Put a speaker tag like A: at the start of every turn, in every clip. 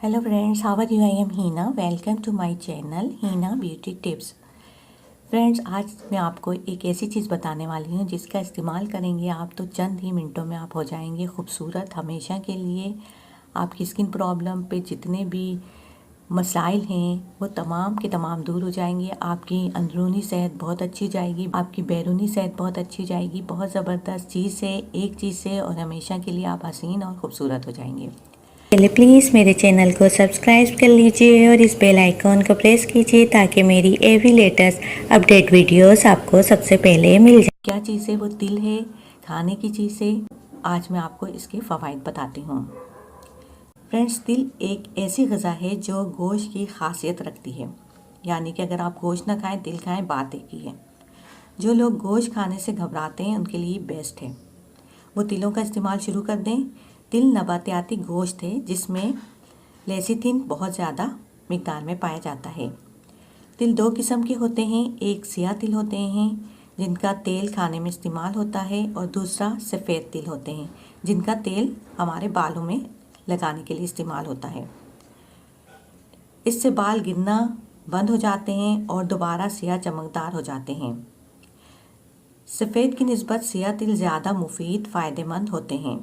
A: Hello friends, how are you? I am Hina. Welcome to my channel Hina Beauty Tips. Friends, आज मैं आपको एक ऐसी चीज़ बताने वाली हूँ जिसका इस्तेमाल करेंगे आप तो चंद ही मिनटों में आप हो जाएंगे खूबसूरत हमेशा के लिए। आपकी स्किन प्रॉब्लम पे जितने भी मसाइल हैं वो तमाम के तमाम दूर हो जाएंगे। आपकी अंदरूनी सेहत बहुत अच्छी जाएगी, आपकी बैरूनी सेहत बहुत अच्छी जाएगी। बहुत ज़बरदस्त चीज़ है, एक चीज़ से और हमेशा के लिए आप हसीन और ख़ूबसूरत हो जाएंगे।
B: पहले प्लीज़ मेरे चैनल को सब्सक्राइब कर लीजिए और इस बेल आइकॉन को प्रेस कीजिए ताकि मेरी एवरी लेटेस्ट अपडेट वीडियोस आपको सबसे पहले मिल जाए।
A: क्या चीज़ है? वो तिल है, खाने की चीज़ है। आज मैं आपको इसके फ़वाइद बताती हूँ। फ्रेंड्स, तिल एक ऐसी ग़िज़ा है जो गोश्त की खासियत रखती है, यानी कि अगर आप गोश्त ना खाएं तिल खाएं, बात एक ही है। जो लोग गोश्त खाने से घबराते हैं उनके लिए बेस्ट है, वो तिलों का इस्तेमाल शुरू कर दें। तिल नबाताती गोश्त है जिसमें लेसिथिन बहुत ज़्यादा मिकदार में पाया जाता है। तिल दो किस्म के होते हैं, एक सियाह तिल होते हैं जिनका तेल खाने में इस्तेमाल होता है, और दूसरा सफ़ेद तिल होते हैं जिनका तेल हमारे बालों में लगाने के लिए इस्तेमाल होता है। इससे बाल गिरना बंद हो जाते हैं और दोबारा सियाह चमकदार हो जाते हैं। सफ़ेद की निस्बत सियाह तिल ज़्यादा मुफीद फ़ायदेमंद होते हैं।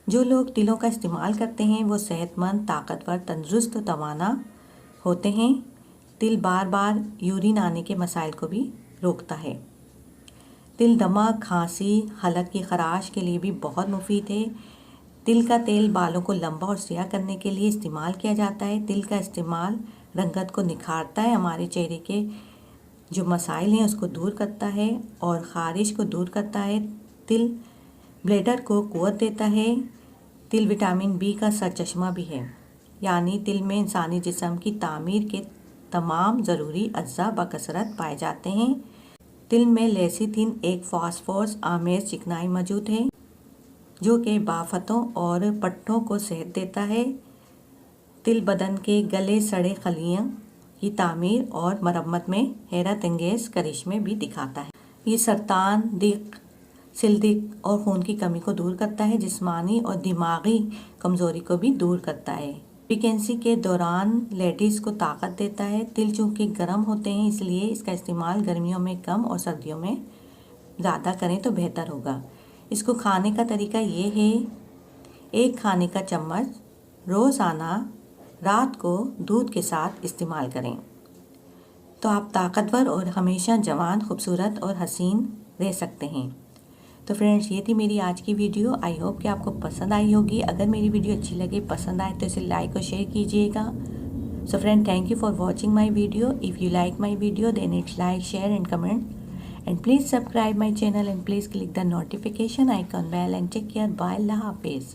A: जो लोग तिलों का इस्तेमाल करते हैं वो सेहतमंद, ताकतवर, तंदुरुस्त, तवाना होते हैं। तिल बार बार यूरिन आने के मसाइल को भी रोकता है। तिल दमा, खांसी, हलक की खराश के लिए भी बहुत मुफीद है। तिल का तेल बालों को लंबा और सियाह करने के लिए इस्तेमाल किया जाता है। तिल का इस्तेमाल रंगत को निखारता है, हमारे चेहरे के जो मसाइल हैं उसको दूर करता है और ख़ारिश को दूर करता है। तिल ब्लैडर को क़ुव्वत देता है। तिल विटामिन बी का सरचश्मा भी है, यानी तिल में इंसानी जिस्म की तामीर के तमाम ज़रूरी अज्जा बकसरत पाए जाते हैं। तिल में लेसिथिन एक फॉस्फोरस आमेज चिकनाई मौजूद है जो कि बाफतों और पट्टों को सेहत देता है। तिल बदन के गले सड़े खलियों की तामीर और मरम्मत में हैरत अंगेज़ करिश्मे भी दिखाता है। ये सरतान, दिक, सिलदिक और खून की कमी को दूर करता है। जिस्मानी और दिमागी कमज़ोरी को भी दूर करता है। प्रेगनेंसी के दौरान लेडीज़ को ताकत देता है। तिल चूँकि गर्म होते हैं इसलिए इसका इस्तेमाल गर्मियों में कम और सर्दियों में ज़्यादा करें तो बेहतर होगा। इसको खाने का तरीका ये है, एक खाने का चम्मच रोज़ाना रात को दूध के साथ इस्तेमाल करें तो आप ताकतवर और हमेशा जवान, खूबसूरत और हसीन रह सकते हैं। तो फ्रेंड्स, ये थी मेरी आज की वीडियो। आई होप कि आपको पसंद आई होगी। अगर मेरी वीडियो अच्छी लगे, पसंद आए तो इसे लाइक और शेयर कीजिएगा। So friend, thank you for watching my video. If you like my video then it's like, share and comment and please subscribe my channel and please click the notification icon bell and take care. Bye, अल्लाह हाफिज़।